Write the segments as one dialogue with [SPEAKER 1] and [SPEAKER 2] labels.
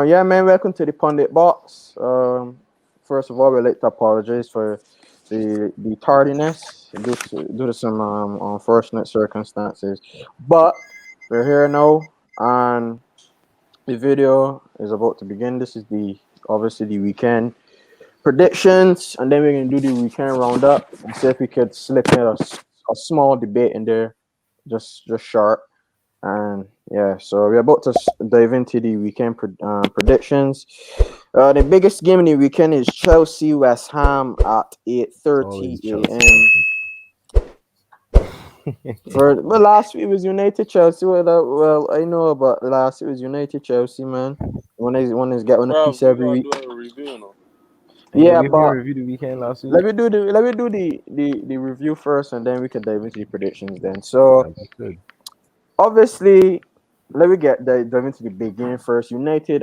[SPEAKER 1] Yeah, man. Welcome to the Pundit Box. First of all, we'd like to apologize for the tardiness due to some unfortunate circumstances, but we're here now, and the video is about to begin. This is obviously the weekend predictions, and then we're gonna do the weekend roundup and see if we could slip in a small debate in there, just short. And yeah, so we're about to dive into the weekend predictions. The biggest game in the weekend is Chelsea West Ham at 8:30 a.m. Well, last week was United Chelsea. Well, I know about last week was United Chelsea, man. One is getting a piece every week.
[SPEAKER 2] Do a review, no?
[SPEAKER 1] Yeah, but
[SPEAKER 3] review the weekend last week.
[SPEAKER 1] let me do the review first, and then we can dive into the predictions. Then, so
[SPEAKER 3] Good.
[SPEAKER 1] obviously, let me dive into the big game first.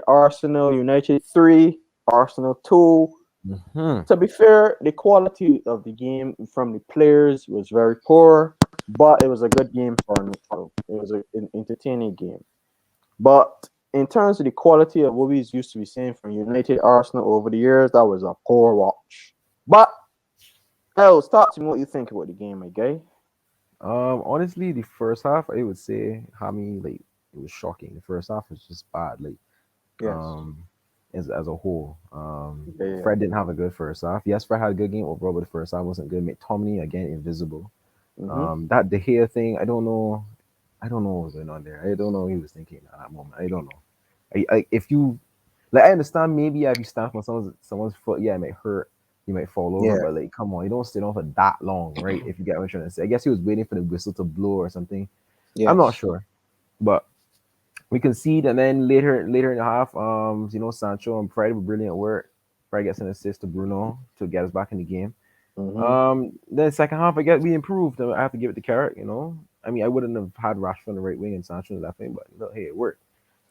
[SPEAKER 1] Arsenal. United 3, Arsenal 2.
[SPEAKER 3] Mm-hmm.
[SPEAKER 1] To be fair, the quality of the game from the players was very poor, but it was a good game for me. It was an entertaining game. But in terms of the quality of what we used to be seeing from United Arsenal over the years, that was a poor watch. But Els, talk to me what you think about the game, my guy.
[SPEAKER 3] Honestly, the first half, I would say, it was shocking. The first half was just bad,
[SPEAKER 1] Yes.
[SPEAKER 3] as a whole.
[SPEAKER 1] Yeah.
[SPEAKER 3] Fred didn't have a good first half. Yes, Fred had a good game overall, but the first half wasn't good. McTominay again invisible.
[SPEAKER 1] Mm-hmm.
[SPEAKER 3] That De Gea thing, I don't know what was going on there. I don't know what he was thinking at that moment. I don't know. If you I understand maybe if you stamp on someone's foot, yeah, it might hurt. You might fall over,
[SPEAKER 1] Yeah.
[SPEAKER 3] but come on, you don't sit on for that long, right? If you get what I'm trying to say. I guess he was waiting for the whistle to blow or something.
[SPEAKER 1] Yes.
[SPEAKER 3] I'm not sure, but we concede, and then later in the half, Sancho and Fred were brilliant work. Fred gets an assist to Bruno to get us back in the game.
[SPEAKER 1] Mm-hmm.
[SPEAKER 3] Then second half, I guess we improved. I have to give it to Carrot. I mean, I wouldn't have had Rashford on the right wing and Sancho on the left wing, but hey, it worked.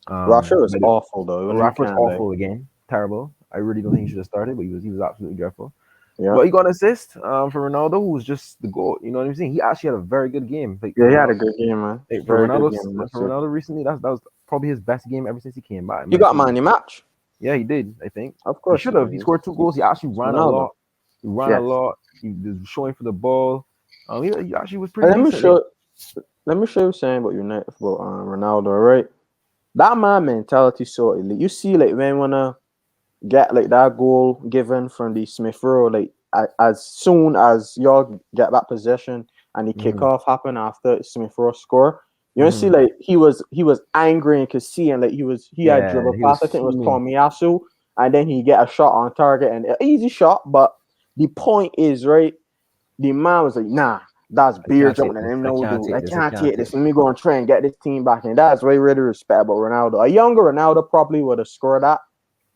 [SPEAKER 1] Rashford was awful though.
[SPEAKER 3] Rashford's awful again. Terrible. I really don't think he should have started, but he was absolutely dreadful.
[SPEAKER 1] Yeah.
[SPEAKER 3] But he got an assist for Ronaldo, who was just the goal. You know what I'm saying? He actually had a very good game.
[SPEAKER 1] Yeah, he had a good game, man.
[SPEAKER 3] For Ronaldo recently, that was probably his best game ever since he came back.
[SPEAKER 1] You got man in the match.
[SPEAKER 3] Yeah, he did. I think.
[SPEAKER 1] Of course,
[SPEAKER 3] he should have. He scored 2 goals. He actually ran a lot. He ran a lot. He was showing for the ball. He actually was pretty.
[SPEAKER 1] Let me show you something about United about Ronaldo. Right, that man mentality so elite. You see, when wanna get that goal given from the Smith Rowe, as soon as y'all get that possession and the kickoff happened after Smith Rowe score, you see he was angry and could see, and he had dribble past. I think it was Tomiyasu, and then he get a shot on target and an easy shot. But the point is, right, the man was like, nah. That's beer jumping at him. No, dude, I can't take this. Let me go and try and get this team back. And that's very really respect about Ronaldo. A younger Ronaldo probably would have scored that.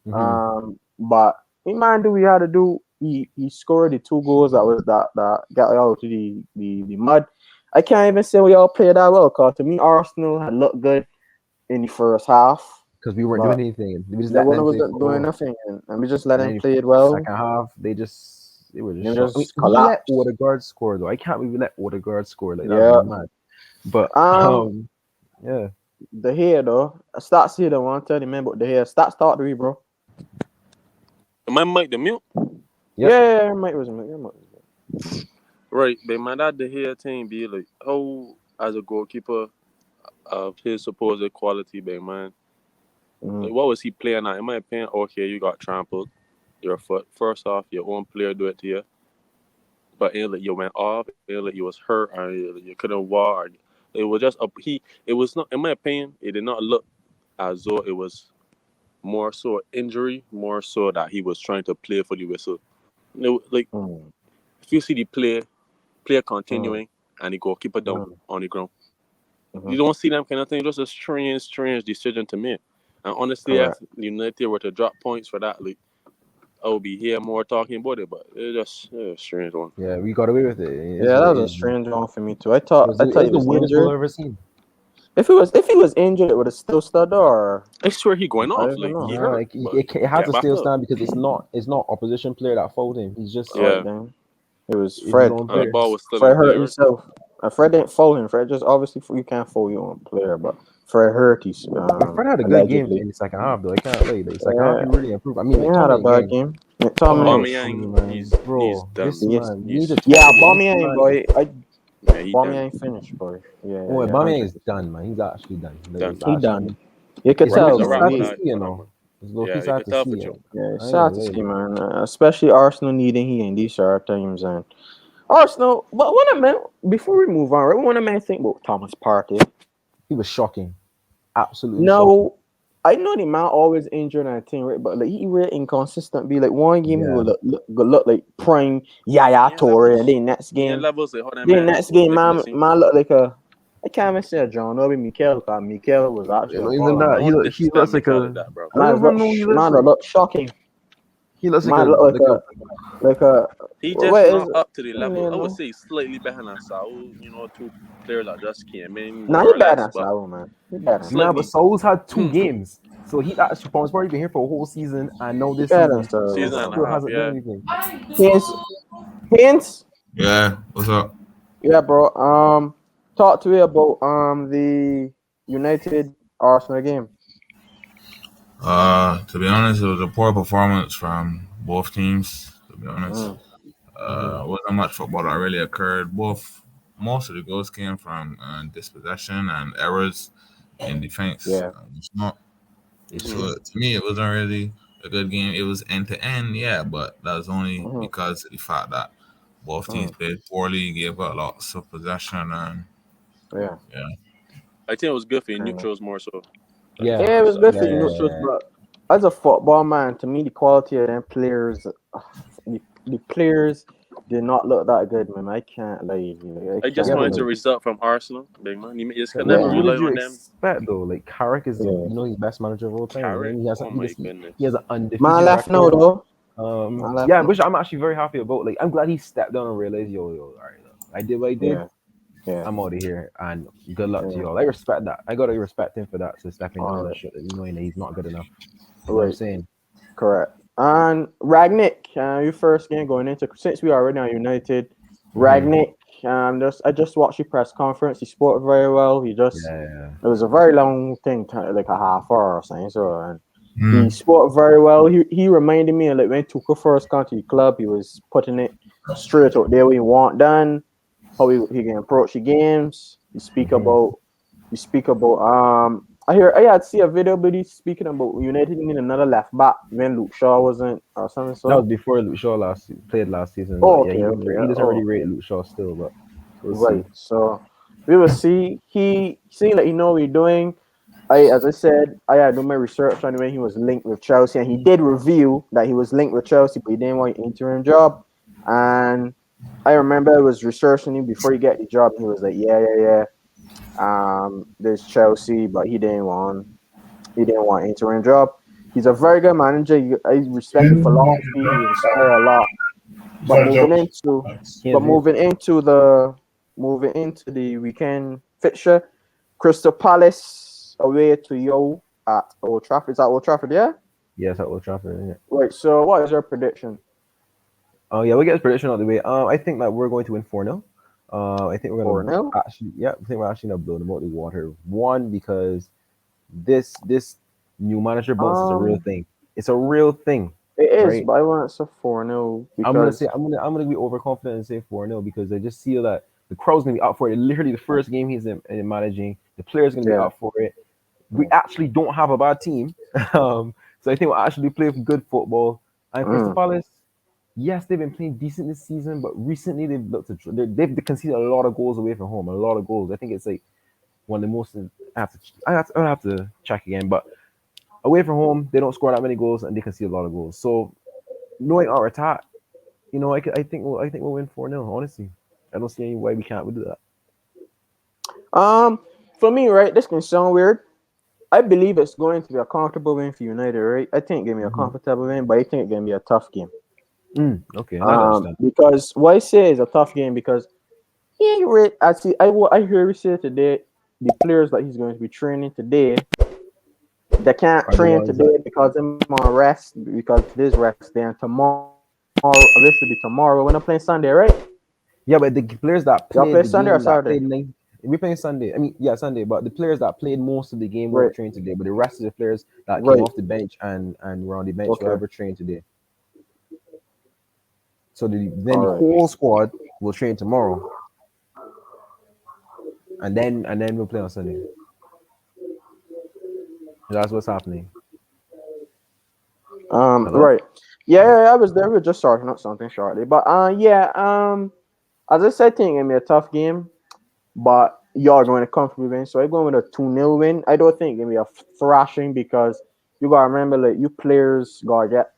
[SPEAKER 1] But man, do we had to do? He scored the 2 goals that got out to the mud. I can't even say we all played that well, because to me Arsenal had looked good in the first half.
[SPEAKER 3] Because we weren't doing anything. We just
[SPEAKER 1] wasn't doing nothing, and we just let them play it well.
[SPEAKER 3] Second half, they were
[SPEAKER 1] just
[SPEAKER 3] collapsed. We let Odegaard score though. I can't believe we let Odegaard score like that. Was mad. But yeah.
[SPEAKER 1] The hair though, STAXX here. I want to tell you, man, about the hair. STAXX talk to me, bro.
[SPEAKER 2] Am I mic the mute?
[SPEAKER 1] Yep. Yeah, mic was mute.
[SPEAKER 2] Right, but man, that the hair thing be like, how as a goalkeeper of his supposed quality, big man. Like, what was he playing at? In my opinion, okay, you got trampled. Your foot. First off, your own player do it to you. But you went off. You was hurt, or you couldn't walk. It was just it was not. In my opinion, it did not look as though it was more so injury, more so that he was trying to play for the whistle. If you see the player continuing and the goalkeeper down on the ground, you don't see them kind of thing. Just a strange decision to make. And honestly, if United were to drop points for that, I will be here more talking about it, but it's just a strange one.
[SPEAKER 3] Yeah, we got away with it.
[SPEAKER 1] That was a strange one for me too. I thought it was
[SPEAKER 3] the weirdest goal I've ever seen.
[SPEAKER 1] If he was injured, it would have still stood. Or
[SPEAKER 2] I swear he going off. He hurt.
[SPEAKER 3] It has to still stand because it's not opposition player that fouled him. He's just
[SPEAKER 1] it was Fred.
[SPEAKER 2] And the ball was still
[SPEAKER 1] Fred hurt himself. Fred didn't foul him. Fred just obviously you can't foul your own player, but Fred Hurties,
[SPEAKER 3] My friend had a good game
[SPEAKER 1] allegedly.
[SPEAKER 3] in the second half, though. I can't lie. The second half, he
[SPEAKER 1] Yeah,
[SPEAKER 3] really improved. I mean,
[SPEAKER 1] he
[SPEAKER 3] like,
[SPEAKER 1] had a
[SPEAKER 3] Tommy
[SPEAKER 1] bad
[SPEAKER 3] again.
[SPEAKER 1] game. Tell me,
[SPEAKER 3] Oh,
[SPEAKER 2] Aubameyang,
[SPEAKER 3] Tommy, man.
[SPEAKER 2] he's
[SPEAKER 3] Bro,
[SPEAKER 2] done.
[SPEAKER 3] this
[SPEAKER 1] yes,
[SPEAKER 3] man, we need
[SPEAKER 2] He's
[SPEAKER 3] to
[SPEAKER 1] yeah,
[SPEAKER 3] talk about this
[SPEAKER 1] Aubameyang,
[SPEAKER 3] man.
[SPEAKER 1] boy.
[SPEAKER 2] yeah, he done.
[SPEAKER 1] Aubameyang finished, boy. Yeah,
[SPEAKER 3] Oh,
[SPEAKER 1] yeah,
[SPEAKER 3] Aubameyang is
[SPEAKER 1] 100%.
[SPEAKER 3] done, man. He's actually done. Like,
[SPEAKER 2] Done.
[SPEAKER 3] it's
[SPEAKER 1] He
[SPEAKER 3] actually,
[SPEAKER 1] done. You could
[SPEAKER 3] it's
[SPEAKER 2] He's
[SPEAKER 1] tell,
[SPEAKER 3] low-key
[SPEAKER 2] a
[SPEAKER 1] man.
[SPEAKER 2] wrap
[SPEAKER 3] sad
[SPEAKER 2] for
[SPEAKER 3] to
[SPEAKER 1] He,
[SPEAKER 3] see,
[SPEAKER 2] that
[SPEAKER 3] you
[SPEAKER 2] for that
[SPEAKER 3] know.
[SPEAKER 2] man.
[SPEAKER 3] It's
[SPEAKER 2] Yeah,
[SPEAKER 3] low-key
[SPEAKER 2] you
[SPEAKER 3] sad
[SPEAKER 2] could
[SPEAKER 3] to
[SPEAKER 2] tell
[SPEAKER 3] see
[SPEAKER 2] for
[SPEAKER 3] it.
[SPEAKER 2] sure.
[SPEAKER 1] yeah, it's
[SPEAKER 3] I ain't
[SPEAKER 1] sad
[SPEAKER 3] gonna
[SPEAKER 1] to
[SPEAKER 3] lie.
[SPEAKER 1] see, man. Especially Arsenal needing he in these sort of times, and Arsenal. But what I meant before we move on, right? What I meant think about Thomas Partey.
[SPEAKER 3] He was shocking. Absolutely shocking.
[SPEAKER 1] No, I know the man always injured and thing, right? But like he really inconsistent. Be like one game he
[SPEAKER 3] Yeah.
[SPEAKER 1] would look like prime Yaya
[SPEAKER 2] He in
[SPEAKER 1] Toure, and
[SPEAKER 2] levels.
[SPEAKER 1] then next
[SPEAKER 2] He in
[SPEAKER 1] game,
[SPEAKER 2] levels like how that man
[SPEAKER 1] man,
[SPEAKER 2] Nicholas.
[SPEAKER 1] man look like a. I can't even say a John Obi Mikel because Mikel was
[SPEAKER 3] You
[SPEAKER 1] actually a
[SPEAKER 3] know, even
[SPEAKER 1] baller,
[SPEAKER 3] that,
[SPEAKER 1] man.
[SPEAKER 2] Don't
[SPEAKER 3] he
[SPEAKER 2] disrespect
[SPEAKER 3] looks like
[SPEAKER 2] Mikel like
[SPEAKER 3] a.
[SPEAKER 2] that, bro.
[SPEAKER 3] I don't even know he looks
[SPEAKER 1] Man
[SPEAKER 3] like.
[SPEAKER 1] look shocking.
[SPEAKER 3] He looks
[SPEAKER 1] Man look
[SPEAKER 3] like a.
[SPEAKER 1] like a.
[SPEAKER 2] He just
[SPEAKER 1] What is
[SPEAKER 2] not
[SPEAKER 1] it?
[SPEAKER 2] up to the
[SPEAKER 1] You
[SPEAKER 2] level. I would
[SPEAKER 1] know?
[SPEAKER 2] say slightly behind than Saul. You know, two players that just came in
[SPEAKER 1] Nah,
[SPEAKER 2] more
[SPEAKER 1] he
[SPEAKER 2] or
[SPEAKER 1] better
[SPEAKER 2] less,
[SPEAKER 1] than
[SPEAKER 2] but
[SPEAKER 1] Saul, man. He better than
[SPEAKER 3] Nah,
[SPEAKER 1] Saul.
[SPEAKER 3] but
[SPEAKER 2] slightly.
[SPEAKER 3] Souls had 2 games, so he actually probably been here for a whole season, and now
[SPEAKER 1] He
[SPEAKER 3] this
[SPEAKER 1] better than
[SPEAKER 3] season,
[SPEAKER 1] Saul,
[SPEAKER 3] and
[SPEAKER 2] Season and a
[SPEAKER 3] still
[SPEAKER 1] bro.
[SPEAKER 2] half,
[SPEAKER 3] hasn't done
[SPEAKER 2] yeah.
[SPEAKER 3] anything.
[SPEAKER 1] Hints, hints.
[SPEAKER 4] Yeah, what's up?
[SPEAKER 1] Yeah, bro. Talk to me about the United Arsenal game.
[SPEAKER 4] To be honest, it was a poor performance from both teams. To be honest,
[SPEAKER 1] Mm, mm-hmm.
[SPEAKER 4] wasn't much football that really occurred. Most of the goals came from dispossession and errors in defense.
[SPEAKER 1] Yeah.
[SPEAKER 4] It's not.
[SPEAKER 3] It's
[SPEAKER 2] Hmm.
[SPEAKER 4] So to me, it wasn't really a good game. It was end to end, yeah, but that was only
[SPEAKER 1] Mm-hmm.
[SPEAKER 4] because of the fact that both teams
[SPEAKER 1] Mm,
[SPEAKER 4] played poorly, gave up lots of possession, and
[SPEAKER 1] yeah.
[SPEAKER 4] yeah,
[SPEAKER 2] I think it was good for the
[SPEAKER 1] Mm.
[SPEAKER 2] neutrals more so than the
[SPEAKER 3] yeah,
[SPEAKER 1] Yeah, it
[SPEAKER 2] fans.
[SPEAKER 1] was
[SPEAKER 2] So.
[SPEAKER 1] good
[SPEAKER 3] yeah,
[SPEAKER 1] for the
[SPEAKER 3] yeah,
[SPEAKER 1] neutrals,
[SPEAKER 3] yeah.
[SPEAKER 1] but as a football man, to me, the quality of them players, the players did not look that good, man. I can't lie. I
[SPEAKER 2] I just
[SPEAKER 3] Yeah,
[SPEAKER 1] can't
[SPEAKER 3] but
[SPEAKER 2] wanted a
[SPEAKER 3] like,
[SPEAKER 1] lie.
[SPEAKER 2] result from Arsenal, big man. You just can never
[SPEAKER 3] what
[SPEAKER 1] Yeah,
[SPEAKER 2] rely
[SPEAKER 3] did you
[SPEAKER 2] on them.
[SPEAKER 3] expect though? Like Carrick is,
[SPEAKER 1] yeah.
[SPEAKER 3] he's best manager of all time.
[SPEAKER 2] Carrot, oh my
[SPEAKER 3] He has
[SPEAKER 2] goodness.
[SPEAKER 3] an
[SPEAKER 1] Man
[SPEAKER 3] undefeated
[SPEAKER 1] left now,
[SPEAKER 3] record.
[SPEAKER 1] though. Man left
[SPEAKER 3] Yeah,
[SPEAKER 1] now.
[SPEAKER 3] which I'm actually very happy about. Like, I'm glad he stepped down and realized, yo, all right, look, I did what I did.
[SPEAKER 1] Yeah, yeah,
[SPEAKER 3] I'm out of here, and good luck to
[SPEAKER 1] yeah.
[SPEAKER 3] y'all. I respect that. I gotta respect him for that. So stepping
[SPEAKER 1] All
[SPEAKER 3] down and
[SPEAKER 1] right,
[SPEAKER 3] shit, knowing that he's not good enough. You know what I'm
[SPEAKER 1] right.
[SPEAKER 3] saying?
[SPEAKER 1] Correct. And Ragnick, your first game going into since we are already now United.
[SPEAKER 3] Hmm.
[SPEAKER 1] Ragnick, I just watched the press conference. He spoke very well.
[SPEAKER 3] Yeah,
[SPEAKER 1] It was a very long thing, like a half hour or something. So and he
[SPEAKER 4] mm,
[SPEAKER 1] spoke very well. He reminded me of like when Tuchel first got to the club, he was putting it straight out there what he want done, how he can approach the games. You speak about I had see a video but he's speaking about United need another left back when Luke Shaw wasn't or something
[SPEAKER 3] that was
[SPEAKER 1] so.
[SPEAKER 3] before Luke Shaw played last season. But
[SPEAKER 1] Oh,
[SPEAKER 3] yeah,
[SPEAKER 1] okay, okay.
[SPEAKER 3] he doesn't really
[SPEAKER 1] Oh,
[SPEAKER 3] rate Luke Shaw still. But we'll
[SPEAKER 1] right.
[SPEAKER 3] see.
[SPEAKER 1] So we will see. He seeing that he know what he's doing. As I said, I had done my research on when he was linked with Chelsea, and he did reveal that he was linked with Chelsea, but he didn't want an interim job. And I remember I was researching him before he got the job. He was like, yeah. There's Chelsea, but he didn't want interim job. He's a very good manager. I respect the philosophy. He inspire a lot. But
[SPEAKER 3] Can't hear.
[SPEAKER 1] moving into the weekend fixture, Crystal Palace away to Yo at Old Trafford. Is that Old Trafford? Yeah.
[SPEAKER 3] Yes, at Old Trafford. Yeah.
[SPEAKER 1] Right. So, what is your prediction?
[SPEAKER 3] Oh yeah, we get his prediction out of the way. I think that we're going to win 4-0. I think we're
[SPEAKER 1] Four
[SPEAKER 3] gonna
[SPEAKER 1] 0
[SPEAKER 3] actually, yeah, I think we're actually gonna blow them out of the water. One, because this new manager bounce is a real
[SPEAKER 1] Um,
[SPEAKER 3] thing. It's a real thing,
[SPEAKER 1] it is,
[SPEAKER 3] right?
[SPEAKER 1] but I want it to 4-0 because
[SPEAKER 3] I'm gonna be overconfident and say 4-0 because I just feel that the crowd's gonna be out for it. Literally, the first game he's in managing, the players gonna be
[SPEAKER 1] yeah.
[SPEAKER 3] out for it. We
[SPEAKER 1] Mm,
[SPEAKER 3] actually don't have a bad team, so I think we'll actually play good football. And Crystal
[SPEAKER 1] mm,
[SPEAKER 3] Palace, yes, they've been playing decent this season, but recently they've conceded a lot of goals away from home. A lot of goals. I think it's like one of the most. I have to check again, but away from home they don't score that many goals and they concede a lot of goals. So knowing our attack, I think we'll win 4-0. Honestly, I don't see any way we can't do that.
[SPEAKER 1] um, for me, right, this can sound weird. I believe it's going to be a comfortable win for United, right? I think it's gonna be a
[SPEAKER 3] Hmm.
[SPEAKER 1] comfortable win, but I think it's gonna be a tough game.
[SPEAKER 3] Okay, I understand.
[SPEAKER 1] Because why I say it's a tough game because I see. I hear you say today the players that he's going to be training today they can't
[SPEAKER 3] Are the
[SPEAKER 1] train
[SPEAKER 3] ones that
[SPEAKER 1] today because they're on rest because today's rest day and tomorrow this should be tomorrow when I'm playing Sunday, right?
[SPEAKER 3] yeah, but the players that
[SPEAKER 1] Y'all
[SPEAKER 3] played
[SPEAKER 1] play
[SPEAKER 3] the
[SPEAKER 1] Sunday or
[SPEAKER 3] game that
[SPEAKER 1] Saturday?
[SPEAKER 3] played nine, We playing Sunday. I mean, yeah, Sunday. But the players that played most of the game
[SPEAKER 1] Right.
[SPEAKER 3] won't train today. But the rest of the players that came
[SPEAKER 1] Right.
[SPEAKER 3] off the bench and were on the bench,
[SPEAKER 1] Okay.
[SPEAKER 3] whoever trained today. So then
[SPEAKER 1] All
[SPEAKER 3] the
[SPEAKER 1] right.
[SPEAKER 3] whole squad will train tomorrow, and then we'll play on Sunday. That's what's happening. Hello?
[SPEAKER 1] Right. Yeah, I was there. We were just sorting out something shortly. But yeah, as I said, I think it's gonna be a tough game. But you're going to comfortably win. So I'm going with a 2-0 win. I don't think it's gonna be a thrashing because you gotta remember like you players gotta get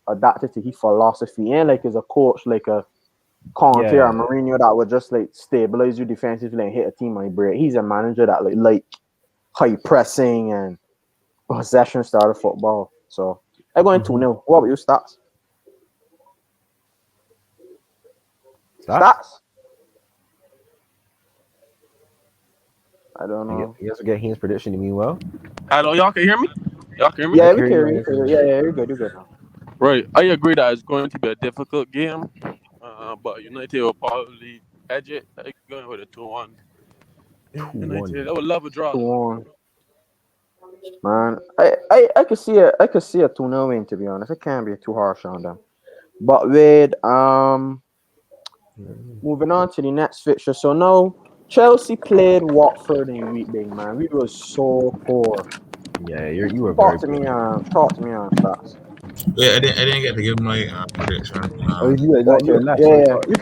[SPEAKER 1] adapted to his philosophy and like as a coach, like a Conte or
[SPEAKER 3] Yeah.
[SPEAKER 1] Mourinho that would just like stabilize you defensively and hit a team on the break. He's a manager that like high pressing and possession style of football. So I'm going 2-0. What about you, Stats? Stats? I don't know.
[SPEAKER 3] You also get Haynes' prediction. You mean well?
[SPEAKER 2] Hello, y'all can hear me? Y'all can hear me?
[SPEAKER 1] Yeah,
[SPEAKER 3] I
[SPEAKER 1] we
[SPEAKER 3] can
[SPEAKER 1] can
[SPEAKER 3] hear
[SPEAKER 1] hear
[SPEAKER 3] you.
[SPEAKER 1] you. Yeah, you're good. You're good now.
[SPEAKER 2] Right. I agree that it's going to be a difficult game, but United will probably edge it. I'm going with a 2-1.
[SPEAKER 3] 2-1.
[SPEAKER 2] United, I would love a draw.
[SPEAKER 1] 2-1. Man, I could see a 2-0 win, to be honest. It can't be too harsh on them. But with moving on to the next fixture. So now Chelsea played Watford in week big man. We were so poor.
[SPEAKER 3] Yeah, you were very poor.
[SPEAKER 1] Talk to me on Stats.
[SPEAKER 4] Yeah, I didn't get to give my prediction.
[SPEAKER 3] Oh,
[SPEAKER 1] Okay.
[SPEAKER 3] you're left.
[SPEAKER 1] Yeah,
[SPEAKER 3] So
[SPEAKER 1] yeah. You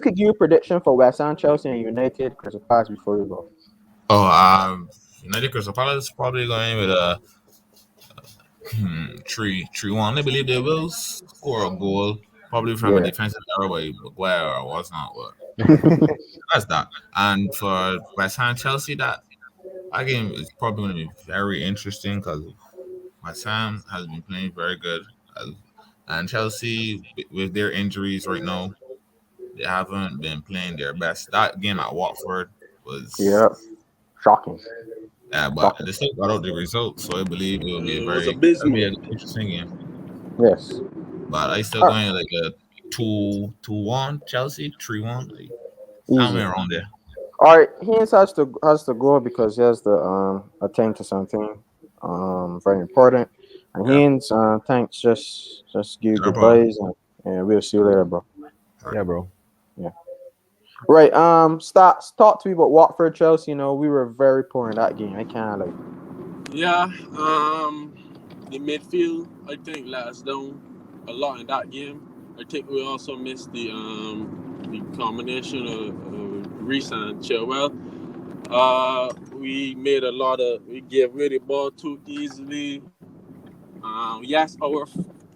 [SPEAKER 1] could give you a prediction for West Ham, Chelsea, and United Crystal Palace before you go.
[SPEAKER 4] Oh, United Crystal Palace probably going with a 3-1. I believe they will score a goal, probably from a
[SPEAKER 1] Yeah.
[SPEAKER 4] defensive error by Maguire or what's not. But that's that. And for West Ham Chelsea, that game is probably going to be very interesting because West Ham has been playing very good, uh, and Chelsea with their injuries right now, they haven't been playing their best. That game at Watford was,
[SPEAKER 1] Yeah. Shocking.
[SPEAKER 4] but
[SPEAKER 1] Shocking.
[SPEAKER 4] they still got out the result, so I believe it will be
[SPEAKER 2] It was
[SPEAKER 4] it'll be
[SPEAKER 2] abysmal.
[SPEAKER 4] an interesting game.
[SPEAKER 1] Yes.
[SPEAKER 4] But I still
[SPEAKER 1] All right.
[SPEAKER 4] going like a 2-1 Chelsea, 3-1, like
[SPEAKER 1] Easy.
[SPEAKER 4] somewhere around there.
[SPEAKER 1] All right, Haynes has to go because he has to attend to something very important. And
[SPEAKER 4] Yeah,
[SPEAKER 1] Haynes, thanks. Just give
[SPEAKER 4] no problem.
[SPEAKER 1] goodbyes and we'll see you later, bro.
[SPEAKER 3] yeah, bro.
[SPEAKER 1] Yeah. Right. Talk to me about Watford, Chelsea. You know, we were very poor in that game. I can't like.
[SPEAKER 2] Yeah, the midfield, I think, let us down a lot in that game. I think we also missed the combination of Reece and Chilwell. We gave away the ball too easily. Yes, our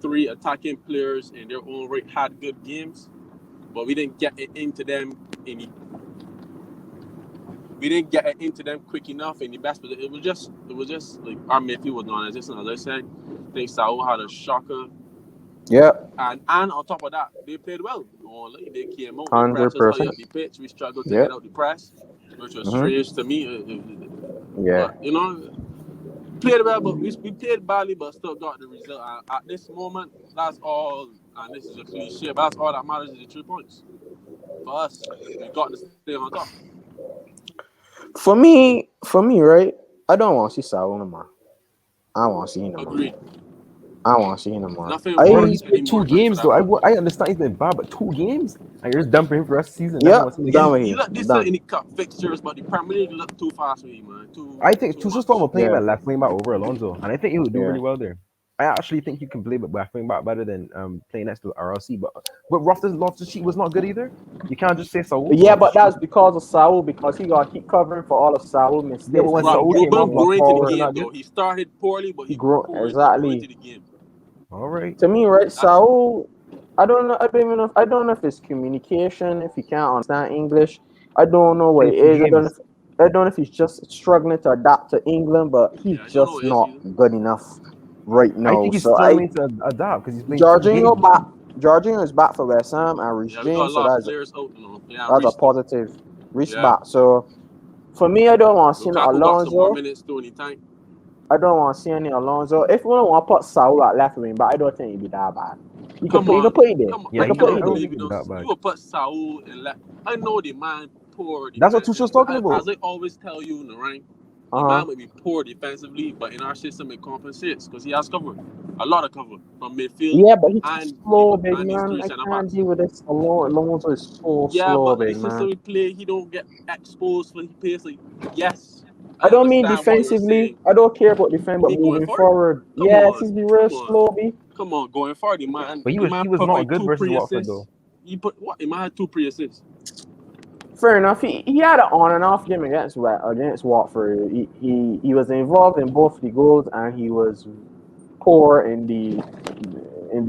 [SPEAKER 2] three attacking players in their own right had good games, but we didn't get it into them quick enough in the best. But it was just like our midfield was non-existent. As I said, I think Saul had a shocker.
[SPEAKER 1] Yeah.
[SPEAKER 2] And on top of that, they played well. They came out, they pressed us high
[SPEAKER 1] 100%.
[SPEAKER 2] up the pitch. We struggled to
[SPEAKER 1] Yeah.
[SPEAKER 2] get out the press, which was
[SPEAKER 1] Mm-hmm.
[SPEAKER 2] strange to me.
[SPEAKER 1] Yeah.
[SPEAKER 2] But played well, but we played badly, but still got the result. And at this moment, that's all. And this is a cliche, but that's all that matters is the 3 points for us. We got to stay on top.
[SPEAKER 1] For me, right? I don't want to see Saul no more. I want to see him no more.
[SPEAKER 2] Agreed.
[SPEAKER 1] I want to see him no more.
[SPEAKER 2] Nothing
[SPEAKER 3] Bro,
[SPEAKER 2] works
[SPEAKER 3] he's played
[SPEAKER 2] anymore.
[SPEAKER 3] 2 games though. I understand he's been bad, but 2 games, and you're just dumping him for the rest of the season.
[SPEAKER 1] Yeah,
[SPEAKER 3] Now I want to see him
[SPEAKER 1] done
[SPEAKER 3] again.
[SPEAKER 1] with
[SPEAKER 2] You
[SPEAKER 1] him.
[SPEAKER 2] look decent in the cup fixtures, but the Premier League look too fast for you, man.
[SPEAKER 3] I think
[SPEAKER 2] Too
[SPEAKER 3] Tuchel's
[SPEAKER 2] much.
[SPEAKER 3] talking about playing him
[SPEAKER 1] Yeah.
[SPEAKER 3] at left wing back over Alonso, and I think he would do
[SPEAKER 1] Yeah.
[SPEAKER 3] really well there. I actually think you can play left wing back better than playing next to RLC. But Loftus Cheek was not good either. You can't just say Saul.
[SPEAKER 1] Yeah, but that's because of Saul, because he got keep covering for all of Saul mistakes.
[SPEAKER 3] Yeah, but when
[SPEAKER 1] and
[SPEAKER 3] Saul
[SPEAKER 1] he
[SPEAKER 3] came
[SPEAKER 1] getting
[SPEAKER 3] off,
[SPEAKER 2] Ruben
[SPEAKER 3] was
[SPEAKER 2] grew into the
[SPEAKER 3] Saul
[SPEAKER 2] game
[SPEAKER 3] not
[SPEAKER 2] though.
[SPEAKER 3] good?
[SPEAKER 2] He started poorly, but he
[SPEAKER 1] grew
[SPEAKER 2] grew
[SPEAKER 1] exactly.
[SPEAKER 2] into the game.
[SPEAKER 3] All right.
[SPEAKER 1] To me, right, Saul. I don't know. I don't know if it's communication. If he can't understand English, I don't know what
[SPEAKER 3] Played
[SPEAKER 1] it
[SPEAKER 3] 2
[SPEAKER 1] is.
[SPEAKER 3] games.
[SPEAKER 1] I don't know if he's just struggling to adapt to England, but he's
[SPEAKER 2] Yeah, I don't know
[SPEAKER 1] just
[SPEAKER 2] what it is
[SPEAKER 1] not
[SPEAKER 2] either.
[SPEAKER 1] good enough right
[SPEAKER 3] I
[SPEAKER 1] now.
[SPEAKER 3] think he's
[SPEAKER 1] So
[SPEAKER 3] struggling to adapt because he's playing 2
[SPEAKER 1] Jorginho
[SPEAKER 3] games.
[SPEAKER 1] back. Jorginho is back for West Ham and Reece
[SPEAKER 2] Yeah, we got a
[SPEAKER 1] James. So
[SPEAKER 2] lot of players out, Yeah,
[SPEAKER 1] that's a
[SPEAKER 2] Reece.
[SPEAKER 1] positive. Reece
[SPEAKER 2] Yeah.
[SPEAKER 1] back. So for me, I don't want to see no
[SPEAKER 2] Lukaku got some more
[SPEAKER 1] Alonso.
[SPEAKER 2] minutes too in the tank.
[SPEAKER 1] I don't want to see any Alonso. If we don't want to put Saul at left wing, but I don't think he'd be that bad. You can
[SPEAKER 2] Come
[SPEAKER 1] put
[SPEAKER 2] on.
[SPEAKER 1] it there.
[SPEAKER 2] Come on.
[SPEAKER 3] Yeah,
[SPEAKER 1] You
[SPEAKER 2] I
[SPEAKER 1] can put
[SPEAKER 3] I
[SPEAKER 1] it
[SPEAKER 2] can't
[SPEAKER 3] don't
[SPEAKER 1] there.
[SPEAKER 2] believe
[SPEAKER 3] think
[SPEAKER 2] you
[SPEAKER 3] he'll be
[SPEAKER 2] don't.
[SPEAKER 3] that bad.
[SPEAKER 2] You will put Saul in left. I know the man poor.
[SPEAKER 3] That's what Tuchel's talking
[SPEAKER 2] As
[SPEAKER 3] about.
[SPEAKER 2] they always tell you in the rank, the
[SPEAKER 1] Uh-huh.
[SPEAKER 2] man might be poor defensively, but in our system it compensates because he has cover, a lot of cover from midfield.
[SPEAKER 1] Yeah, but he's
[SPEAKER 2] and
[SPEAKER 1] slow,
[SPEAKER 2] he-
[SPEAKER 1] big
[SPEAKER 2] and his
[SPEAKER 1] man.
[SPEAKER 2] three
[SPEAKER 1] I
[SPEAKER 2] centre
[SPEAKER 1] can't
[SPEAKER 2] backs.
[SPEAKER 1] deal with this alone. Alonso is so
[SPEAKER 2] Yeah,
[SPEAKER 1] slow,
[SPEAKER 2] but the
[SPEAKER 1] big
[SPEAKER 2] system
[SPEAKER 1] man.
[SPEAKER 2] we play, he don't get exposed for his pace. Like, yes,
[SPEAKER 1] I don't mean
[SPEAKER 2] understand what you're
[SPEAKER 1] defensively.
[SPEAKER 2] saying.
[SPEAKER 1] I don't care about defense, but
[SPEAKER 2] He going
[SPEAKER 1] moving
[SPEAKER 2] forward?
[SPEAKER 1] forward.
[SPEAKER 2] Come
[SPEAKER 1] Yes,
[SPEAKER 2] on,
[SPEAKER 1] he's be real
[SPEAKER 2] come on.
[SPEAKER 1] slow, B.
[SPEAKER 2] Come on, going forward, the man.
[SPEAKER 3] But he
[SPEAKER 2] the
[SPEAKER 3] was
[SPEAKER 2] man
[SPEAKER 3] not
[SPEAKER 2] provide
[SPEAKER 3] good
[SPEAKER 2] 2
[SPEAKER 3] versus Watford
[SPEAKER 2] pre-assists.
[SPEAKER 3] though.
[SPEAKER 2] He put what? He might have 2 pre-assists.
[SPEAKER 1] Fair enough. He had an on and off game against Watford. He was involved in both the goals and he was poor in the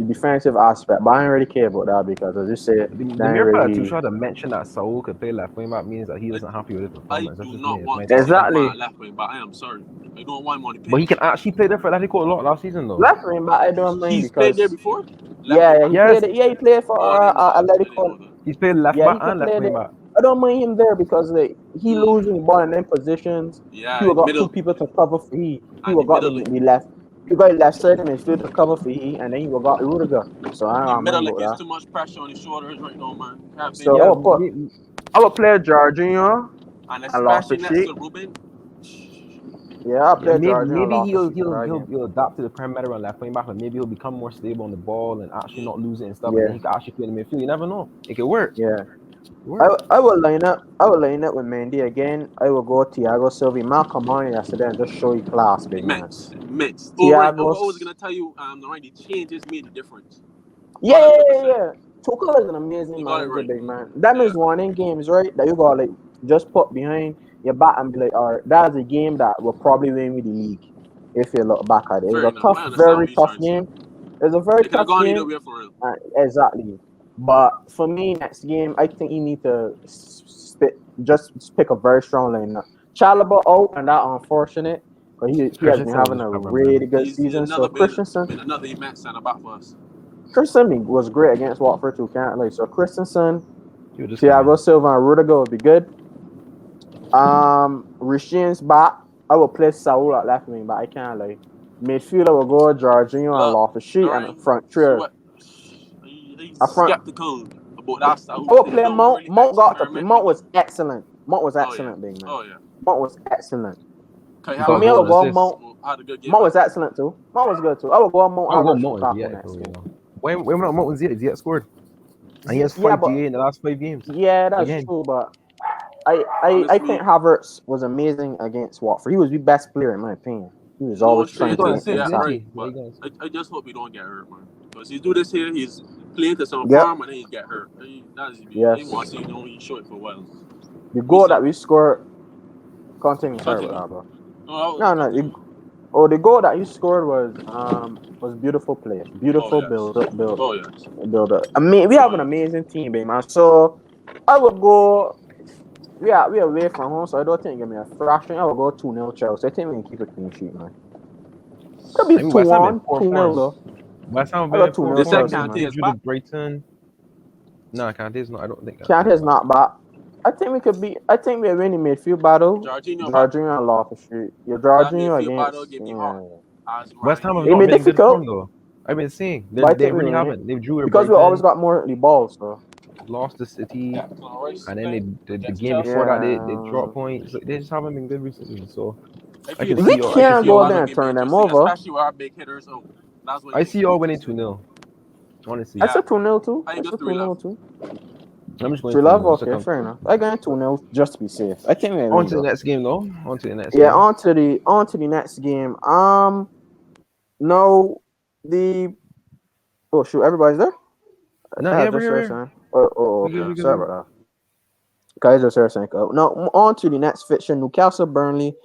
[SPEAKER 1] defensive aspect. But I don't really care about that because as you said,
[SPEAKER 3] The
[SPEAKER 1] that ain't
[SPEAKER 3] mere fact that
[SPEAKER 1] really
[SPEAKER 3] Tuchel had to mention that Saul could play left wing back means that he wasn't happy with his
[SPEAKER 2] I
[SPEAKER 3] performance. That's
[SPEAKER 2] do
[SPEAKER 3] just
[SPEAKER 2] not
[SPEAKER 3] me.
[SPEAKER 2] want
[SPEAKER 3] It's
[SPEAKER 2] to
[SPEAKER 3] my
[SPEAKER 2] see that
[SPEAKER 1] Exactly.
[SPEAKER 2] man left wing, but I am sorry. I don't want him on the pitch.
[SPEAKER 3] But he can actually play there for Atletico a lot last season though.
[SPEAKER 1] left wing back. I don't mind
[SPEAKER 2] He's played there
[SPEAKER 1] because
[SPEAKER 2] before.
[SPEAKER 1] yeah, he
[SPEAKER 3] Yes.
[SPEAKER 1] played. Yeah, he played for
[SPEAKER 2] Oh, I didn't know that. I didn't
[SPEAKER 1] Atletico.
[SPEAKER 2] know that.
[SPEAKER 3] He's played left
[SPEAKER 1] Yeah,
[SPEAKER 3] back
[SPEAKER 1] he can
[SPEAKER 3] and left
[SPEAKER 1] play
[SPEAKER 3] wing
[SPEAKER 1] there.
[SPEAKER 3] back.
[SPEAKER 1] I don't mind him there because like he losing the ball in them positions.
[SPEAKER 2] Yeah,
[SPEAKER 1] He will got
[SPEAKER 2] middle.
[SPEAKER 1] 2 people to cover for he. He
[SPEAKER 2] And
[SPEAKER 1] will
[SPEAKER 2] the
[SPEAKER 1] got
[SPEAKER 2] middle
[SPEAKER 1] the left. You got the left side of midfield to cover for he, and then he will got Rudiger. So I
[SPEAKER 2] The
[SPEAKER 1] don't
[SPEAKER 2] middle
[SPEAKER 1] mind
[SPEAKER 2] like
[SPEAKER 1] about
[SPEAKER 2] it's
[SPEAKER 1] that.
[SPEAKER 2] too much pressure on his shoulders right now, man. Can't
[SPEAKER 1] So
[SPEAKER 2] be-
[SPEAKER 1] I will play Jorginho.
[SPEAKER 2] and
[SPEAKER 1] I lost
[SPEAKER 2] especially
[SPEAKER 1] the
[SPEAKER 2] next
[SPEAKER 1] sheet.
[SPEAKER 2] to Ruben.
[SPEAKER 1] Yeah, I'll play Jorginho.
[SPEAKER 3] Maybe
[SPEAKER 1] Lost the
[SPEAKER 3] he'll adapt to the Prem meta on left wing back, and maybe he'll become more stable on the ball and actually not lose it and stuff. And then he can actually play in the midfield. You never know. It could work.
[SPEAKER 1] Yeah.
[SPEAKER 3] It work.
[SPEAKER 1] I will line up. I will line up with Mendy again. I will go Thiago Silva. Malcolm on yesterday and just show you class, big man.
[SPEAKER 2] Immense. Oh, right. I
[SPEAKER 1] Thiago's.
[SPEAKER 2] was gonna tell you, the changes made a difference.
[SPEAKER 1] Yeah.
[SPEAKER 2] 100%.
[SPEAKER 1] Tuchel is an amazing
[SPEAKER 2] You got it
[SPEAKER 1] manager,
[SPEAKER 2] right.
[SPEAKER 1] big man. That means winning games, right? That you got like just put behind your back and be like, all right, that's a game that will probably win with the league. If you look back at it, it
[SPEAKER 2] Fair
[SPEAKER 1] was a
[SPEAKER 2] enough. I
[SPEAKER 1] tough,
[SPEAKER 2] understand
[SPEAKER 1] very
[SPEAKER 2] what you're
[SPEAKER 1] tough
[SPEAKER 2] trying to say.
[SPEAKER 1] game. It was a very
[SPEAKER 2] It could have
[SPEAKER 1] tough
[SPEAKER 2] gone either
[SPEAKER 1] game.
[SPEAKER 2] way for real.
[SPEAKER 1] Exactly. But for me, next game, I think you need to just pick a very strong lineup. Chalobah out, and that unfortunate. But he has been
[SPEAKER 3] Christensen
[SPEAKER 1] having
[SPEAKER 3] was
[SPEAKER 1] a
[SPEAKER 3] covered,
[SPEAKER 1] really
[SPEAKER 3] man.
[SPEAKER 1] good
[SPEAKER 2] He's
[SPEAKER 1] season.
[SPEAKER 2] another
[SPEAKER 1] So Christensen
[SPEAKER 2] been another immense centre back for us.
[SPEAKER 1] was great against Watford too, can't like. So Christensen,
[SPEAKER 3] He was just
[SPEAKER 1] Thiago Silva, and Rudiger would be good. Rishine's back. I will play Saul at left wing, but I can't like. Midfielder will go Jorginho and Loftus-Cheek and a front trio.
[SPEAKER 2] He's
[SPEAKER 1] A front.
[SPEAKER 2] skeptical about that stuff.
[SPEAKER 1] I will play Mount.
[SPEAKER 2] Really
[SPEAKER 1] Mount got to play.
[SPEAKER 2] experiment
[SPEAKER 1] Mount
[SPEAKER 2] with
[SPEAKER 1] was excellent. Mount was
[SPEAKER 2] Oh,
[SPEAKER 1] excellent,
[SPEAKER 2] yeah.
[SPEAKER 1] big man.
[SPEAKER 2] Oh yeah.
[SPEAKER 1] Mount was excellent.
[SPEAKER 2] Okay,
[SPEAKER 3] He
[SPEAKER 1] For
[SPEAKER 3] got
[SPEAKER 1] me, I
[SPEAKER 3] goal
[SPEAKER 1] will go
[SPEAKER 3] and
[SPEAKER 1] Mount.
[SPEAKER 2] had a good game.
[SPEAKER 1] Mount was excellent too. Mount was good too. I will go Mount.
[SPEAKER 3] I'll go
[SPEAKER 1] Havertz,
[SPEAKER 3] Mount
[SPEAKER 1] Lukaku
[SPEAKER 3] Ziyech,
[SPEAKER 1] next
[SPEAKER 3] though,
[SPEAKER 1] game.
[SPEAKER 3] you know. When we're not Mount Ziyech scored. And he has 5
[SPEAKER 1] Yeah, but
[SPEAKER 3] GA in the last 5 games.
[SPEAKER 1] yeah, that's
[SPEAKER 3] Again.
[SPEAKER 1] true. But I
[SPEAKER 2] Honestly,
[SPEAKER 1] think Havertz was amazing against Watford. He was the best player in my opinion. He was
[SPEAKER 2] no
[SPEAKER 1] always
[SPEAKER 2] shade
[SPEAKER 1] trying
[SPEAKER 2] to
[SPEAKER 1] to
[SPEAKER 2] Ziyech,
[SPEAKER 1] attack.
[SPEAKER 2] right? But I just hope he don't get hurt, man. Because he do this here, he's playing to some
[SPEAKER 1] Yep.
[SPEAKER 2] farm and then he get hurt. That's
[SPEAKER 1] Yes.
[SPEAKER 2] He wants to know he's short for a while.
[SPEAKER 1] The goal that we scored. Continue. Sorry
[SPEAKER 2] Continue.
[SPEAKER 1] about that, bro.
[SPEAKER 2] Continue.
[SPEAKER 1] The goal that he scored was beautiful play, beautiful build up.
[SPEAKER 2] Oh yes.
[SPEAKER 1] Build up. I mean, we have an amazing team, big man. So I would go. We are away from home, so I don't think give me a thrashing. I will go 2-0 Chelsea. I think we can keep a clean sheet, man. Could be 2-1, 2-0 though.
[SPEAKER 3] West Ham
[SPEAKER 1] I got 2-0
[SPEAKER 2] They said
[SPEAKER 1] Chelsea, man.
[SPEAKER 2] Kante is
[SPEAKER 3] drew
[SPEAKER 2] back.
[SPEAKER 3] to Brighton. No, Kante's not. I don't think
[SPEAKER 1] Kante's not back. I think we could be. I think we're winning midfield battle.
[SPEAKER 2] Jorginho
[SPEAKER 1] and Loftus-Cheek. Yeah,
[SPEAKER 2] That
[SPEAKER 1] Jorginho
[SPEAKER 2] midfield battle
[SPEAKER 1] against.
[SPEAKER 2] give me heart. As
[SPEAKER 3] West Ham have
[SPEAKER 1] It
[SPEAKER 3] not
[SPEAKER 1] may
[SPEAKER 3] been in good
[SPEAKER 1] difficult.
[SPEAKER 3] form though. I've been seeing
[SPEAKER 1] But I
[SPEAKER 3] they
[SPEAKER 1] think we
[SPEAKER 3] really
[SPEAKER 1] win
[SPEAKER 3] haven't.
[SPEAKER 1] it.
[SPEAKER 3] They've drew
[SPEAKER 1] Because we
[SPEAKER 3] Brighton,
[SPEAKER 1] always got more early balls, so.
[SPEAKER 3] lost to City, and then the game before that they dropped points. Like, they just haven't been good recently. So I can see y'all.
[SPEAKER 1] can't go there and turn them over.
[SPEAKER 2] Especially with our big hitters. Oh, that's what
[SPEAKER 3] I see y'all winning 2-0. Honestly,
[SPEAKER 1] I said 2-0 too.
[SPEAKER 2] I
[SPEAKER 1] I
[SPEAKER 2] just
[SPEAKER 1] said
[SPEAKER 2] 3-0
[SPEAKER 1] 2-0 too.
[SPEAKER 3] I'm just going
[SPEAKER 1] 3-0,
[SPEAKER 3] 2-0.
[SPEAKER 1] okay, fair enough. I got 2-0 just to be safe. I think we're
[SPEAKER 3] On to the next game though. On to the next
[SPEAKER 1] Yeah,
[SPEAKER 3] game.
[SPEAKER 1] on to the next game. No, oh shoot, everybody's there?
[SPEAKER 3] No, yeah, we're here.
[SPEAKER 1] Okay. Sorry about that. Guys, just here saying, no, on to the next fixture. Newcastle, Burnley.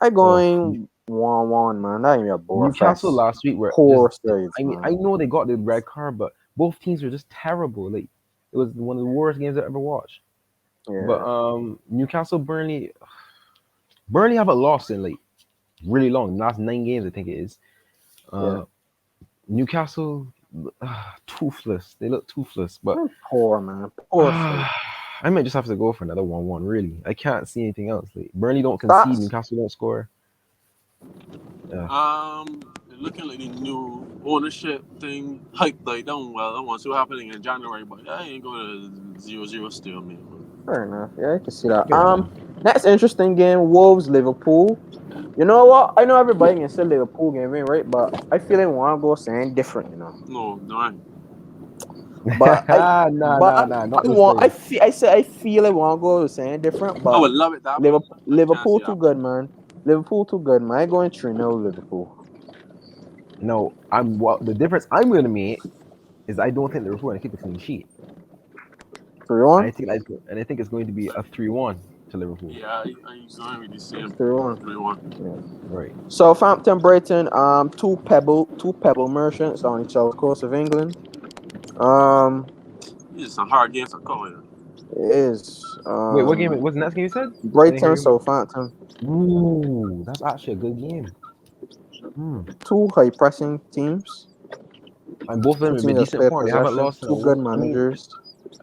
[SPEAKER 1] I going 1-1, man. That ain't be a bore.
[SPEAKER 3] Newcastle last week were
[SPEAKER 1] poor
[SPEAKER 3] just,
[SPEAKER 1] stage.
[SPEAKER 3] I mean, I know they got the red card, but both teams were just terrible. Like it was one of the worst games I ever watched.
[SPEAKER 1] Yeah.
[SPEAKER 3] But Newcastle, Burnley haven't lost in like really long. The last 9 games, I think it is. Newcastle, toothless. They look toothless, but
[SPEAKER 1] poor, man. Poor stage.
[SPEAKER 3] I might just have to go for another 1-1. Really, I can't see anything else. Like Burnley don't concede, Newcastle don't score.
[SPEAKER 2] Looking like the new ownership thing hype died down. Well, I want to see what's happening in January, but I ain't going to 0-0 still, man.
[SPEAKER 1] Fair enough. Yeah, I can see that. Next interesting game, Wolves Liverpool. You know what? I know everybody can say Liverpool game win, right? But I feel like want to go saying different, you know.
[SPEAKER 2] No.
[SPEAKER 1] But I,
[SPEAKER 3] not
[SPEAKER 1] I
[SPEAKER 3] this
[SPEAKER 1] want.
[SPEAKER 3] time.
[SPEAKER 1] I feel I want to go saying different.
[SPEAKER 2] I
[SPEAKER 1] But
[SPEAKER 2] would love it that way.
[SPEAKER 1] Liverpool,
[SPEAKER 2] I can't
[SPEAKER 1] Liverpool
[SPEAKER 2] see
[SPEAKER 1] too
[SPEAKER 2] that.
[SPEAKER 1] good, man. Liverpool too good, man. I going 3-0 Liverpool.
[SPEAKER 3] No, the difference I'm gonna make is I don't think Liverpool are gonna keep a clean sheet.
[SPEAKER 1] 3-1.
[SPEAKER 3] I think it's going to be a 3-1 to Liverpool.
[SPEAKER 2] Yeah, I'm going with the same
[SPEAKER 1] 3-1.
[SPEAKER 2] 3-1.
[SPEAKER 3] Right.
[SPEAKER 1] Southampton, Brighton. Two pebble merchants on the south coast of England.
[SPEAKER 2] These are some hard games to call here.
[SPEAKER 1] It is.
[SPEAKER 3] Wait, what game? What's the next game you said? I didn't hear
[SPEAKER 1] Brighton,
[SPEAKER 3] you.
[SPEAKER 1] Southampton.
[SPEAKER 3] Ooh, that's actually a good game.
[SPEAKER 1] Two high pressing teams.
[SPEAKER 3] And both of them
[SPEAKER 1] Two
[SPEAKER 3] have been
[SPEAKER 1] teams that
[SPEAKER 3] decent
[SPEAKER 1] play
[SPEAKER 3] form. They haven't
[SPEAKER 1] possession.
[SPEAKER 3] lost in a
[SPEAKER 1] Two good
[SPEAKER 3] while.
[SPEAKER 1] managers.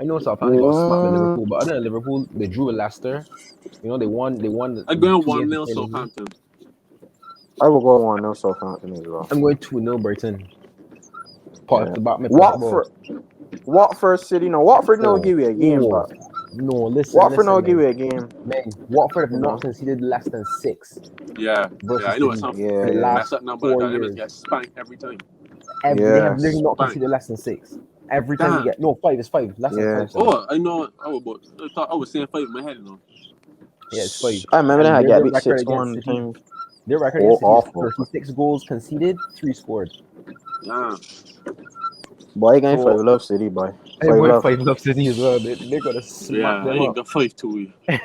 [SPEAKER 3] I know Southampton got smacked by
[SPEAKER 1] Yeah.
[SPEAKER 3] Liverpool, but other than Liverpool, they drew with Leicester. You know, they won.
[SPEAKER 2] I'm going
[SPEAKER 3] 2 games
[SPEAKER 2] 1-0
[SPEAKER 3] in
[SPEAKER 2] Southampton.
[SPEAKER 1] I will go 1-0 Southampton as well.
[SPEAKER 3] I'm going 2-0 Brighton.
[SPEAKER 1] Yeah.
[SPEAKER 3] The back my
[SPEAKER 1] Watford City. No, Watford no give you a game, but
[SPEAKER 3] no, listen,
[SPEAKER 1] Watford no give
[SPEAKER 3] man.
[SPEAKER 1] you a game.
[SPEAKER 3] Man, Watford have
[SPEAKER 1] You
[SPEAKER 3] not
[SPEAKER 1] know?
[SPEAKER 3] conceded less than 6
[SPEAKER 2] Yeah,
[SPEAKER 3] versus
[SPEAKER 2] I know it's
[SPEAKER 3] City
[SPEAKER 2] some
[SPEAKER 3] for the
[SPEAKER 1] Yeah.
[SPEAKER 3] last
[SPEAKER 2] mess up number.
[SPEAKER 3] 4
[SPEAKER 2] Them
[SPEAKER 3] years.
[SPEAKER 2] get spanked every time.
[SPEAKER 3] They have
[SPEAKER 1] Yes.
[SPEAKER 3] literally not
[SPEAKER 2] Bang.
[SPEAKER 3] conceded less than 6. Every time you
[SPEAKER 2] Damn.
[SPEAKER 3] get 5, it's 5. Less than 5.
[SPEAKER 1] Yes.
[SPEAKER 3] Sorry.
[SPEAKER 2] Oh, I know. I thought I was saying 5 in my head, you know.
[SPEAKER 3] Yeah, it's 5.
[SPEAKER 1] I remember
[SPEAKER 3] And
[SPEAKER 1] that I got
[SPEAKER 3] their
[SPEAKER 1] beat
[SPEAKER 3] record
[SPEAKER 1] 6-1
[SPEAKER 3] against City.
[SPEAKER 1] times.
[SPEAKER 3] Their record against City is
[SPEAKER 1] Awful.
[SPEAKER 3] 36 goals conceded, 3 scored.
[SPEAKER 2] Yeah.
[SPEAKER 1] Boy, game
[SPEAKER 3] So-
[SPEAKER 1] 5 love City, boy.
[SPEAKER 3] I
[SPEAKER 1] 5
[SPEAKER 3] went
[SPEAKER 1] love.
[SPEAKER 3] 5 love City as well. They're gonna smack
[SPEAKER 2] I
[SPEAKER 3] them
[SPEAKER 2] ain't
[SPEAKER 3] up.
[SPEAKER 2] got 5-2. I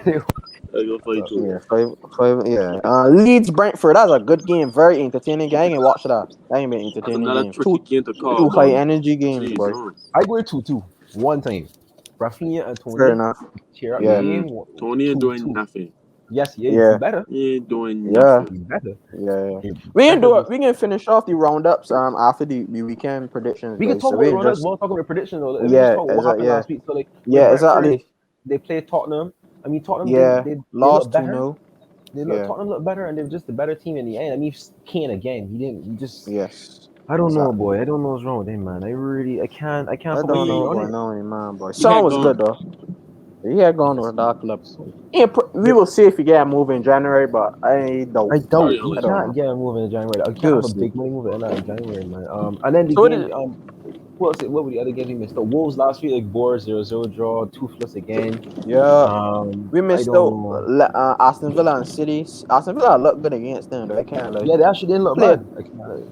[SPEAKER 2] got 5-2.
[SPEAKER 1] Yeah, 5. Yeah. Leeds Brentford. That's a good game. Very entertaining game. I can watch that. That ain't been
[SPEAKER 2] That's
[SPEAKER 1] entertaining
[SPEAKER 2] another
[SPEAKER 1] game.
[SPEAKER 2] tricky game to call.
[SPEAKER 1] Two high
[SPEAKER 2] boy.
[SPEAKER 1] energy games,
[SPEAKER 2] Jeez,
[SPEAKER 1] boy.
[SPEAKER 2] huh?
[SPEAKER 3] I go 2-2 one time. Rafinha and Tony
[SPEAKER 1] Fair enough.
[SPEAKER 3] cheer up
[SPEAKER 1] Yeah.
[SPEAKER 3] the game.
[SPEAKER 2] Tony ain't doing
[SPEAKER 3] 2-2.
[SPEAKER 2] nothing.
[SPEAKER 3] Yes, he is.
[SPEAKER 1] Yeah.
[SPEAKER 3] He better.
[SPEAKER 2] He ain't doing
[SPEAKER 1] Yeah.
[SPEAKER 2] nothing.
[SPEAKER 3] He better.
[SPEAKER 1] Yeah.
[SPEAKER 3] He
[SPEAKER 1] We can do
[SPEAKER 3] better
[SPEAKER 1] it. We can finish off the roundups after the weekend predictions.
[SPEAKER 3] We can
[SPEAKER 1] guys.
[SPEAKER 3] talk
[SPEAKER 1] So
[SPEAKER 3] about
[SPEAKER 1] we
[SPEAKER 3] roundups.
[SPEAKER 1] just
[SPEAKER 3] We'll talk about predictions though.
[SPEAKER 1] Yeah,
[SPEAKER 3] Just talk about what happened
[SPEAKER 1] yeah.
[SPEAKER 3] last week. So like
[SPEAKER 1] Yeah,
[SPEAKER 3] Brentford,
[SPEAKER 1] exactly.
[SPEAKER 3] they played Tottenham. I mean Tottenham
[SPEAKER 1] Yeah.
[SPEAKER 3] they
[SPEAKER 1] Lost
[SPEAKER 3] look better.
[SPEAKER 1] 2-0. Yeah.
[SPEAKER 3] Tottenham looked better and they were just the better team in the end. I mean Kane again. He just
[SPEAKER 1] Yes.
[SPEAKER 3] I don't know,
[SPEAKER 1] Exactly.
[SPEAKER 3] boy. I don't know what's wrong with him, man. I can't
[SPEAKER 1] I
[SPEAKER 3] put
[SPEAKER 1] don't
[SPEAKER 3] my finger
[SPEAKER 1] know,
[SPEAKER 3] on
[SPEAKER 1] boy.
[SPEAKER 3] it.
[SPEAKER 1] No, man, boy.
[SPEAKER 2] He
[SPEAKER 1] Son
[SPEAKER 2] had
[SPEAKER 1] was
[SPEAKER 2] gone.
[SPEAKER 1] good though. He had gone to a dark club. We will see if he get a move in January, but I doubt.
[SPEAKER 3] I doubt
[SPEAKER 2] Sorry,
[SPEAKER 3] he
[SPEAKER 2] I
[SPEAKER 1] don't
[SPEAKER 3] can't
[SPEAKER 1] know.
[SPEAKER 3] get a move in January. I can't
[SPEAKER 1] We'll
[SPEAKER 3] have a
[SPEAKER 1] see.
[SPEAKER 3] big money move in January, man. And then the
[SPEAKER 1] So what
[SPEAKER 3] game,
[SPEAKER 1] is-
[SPEAKER 3] what were the other games we missed? The Wolves last week, like Boar 0-0 draw, toothless again.
[SPEAKER 1] Yeah. We
[SPEAKER 3] I
[SPEAKER 1] missed
[SPEAKER 3] don't
[SPEAKER 1] out
[SPEAKER 3] know.
[SPEAKER 1] Aston Villa and City. Aston Villa looked good against them, though. I can't like
[SPEAKER 3] Yeah, they actually didn't look
[SPEAKER 1] play.
[SPEAKER 3] bad.